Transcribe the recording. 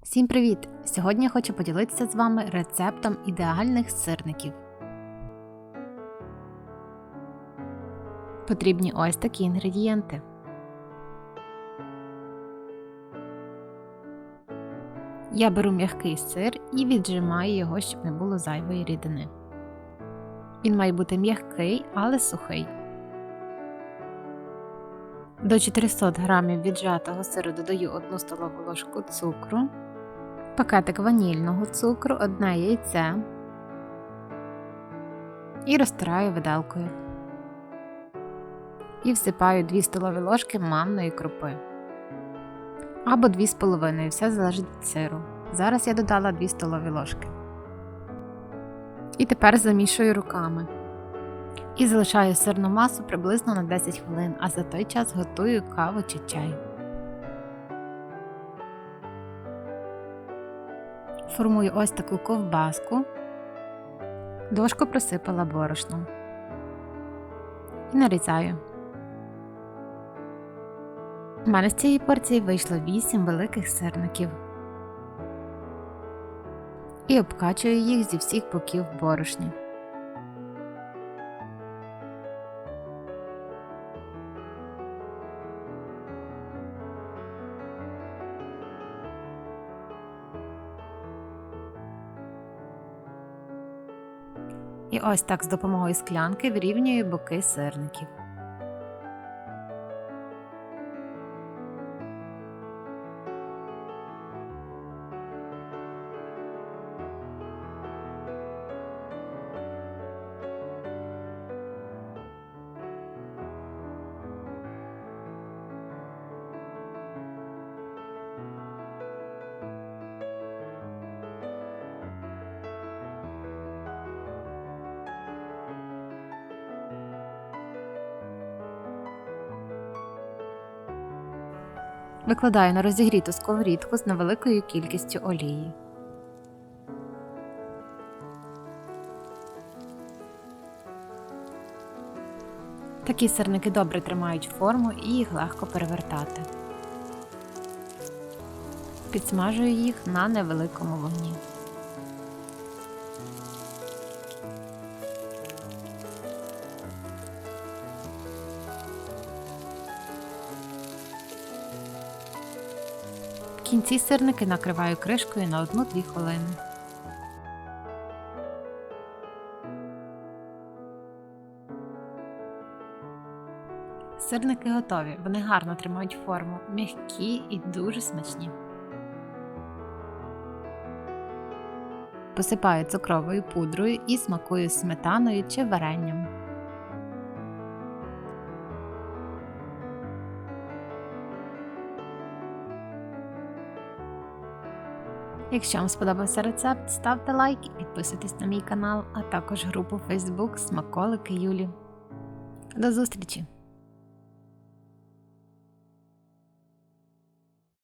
Всім привіт! Сьогодні я хочу поділитися з вами рецептом ідеальних сирників. Потрібні ось такі інгредієнти. Я беру м'який сир і віджимаю його, щоб не було зайвої рідини. Він має бути м'який, але сухий. До 400 г віджатого сиру додаю 1 столову ложку цукру, пакетик ванільного цукру, 1 яйце і розтираю виделкою. І всипаю 2 столові ложки манної крупи. Або 2,5, все залежить від сиру. Зараз я додала 2 столові ложки. І тепер замішую руками. І залишаю сирну масу приблизно на 10 хвилин, а за той час готую каву чи чай. Формую ось таку ковбаску. Дошку присипала борошном. І нарізаю. У мене з цієї порції вийшло 8 великих сирників. І обкачую їх зі всіх боків в борошні. І ось так з допомогою склянки вирівнюю боки сирників. Викладаю на розігріту сковорідку з невеликою кількістю олії. Такі сирники добре тримають форму і їх легко перевертати. Підсмажую їх на невеликому вогні. В кінці сирники накриваю кришкою на 1-2 хвилини. Сирники готові, вони гарно тримають форму, м'які і дуже смачні. Посипаю цукровою пудрою і смакую сметаною чи варенням. Якщо вам сподобався рецепт, ставте лайк і підписуйтесь на мій канал, а також групу Facebook Смаколики Юлі. До зустрічі!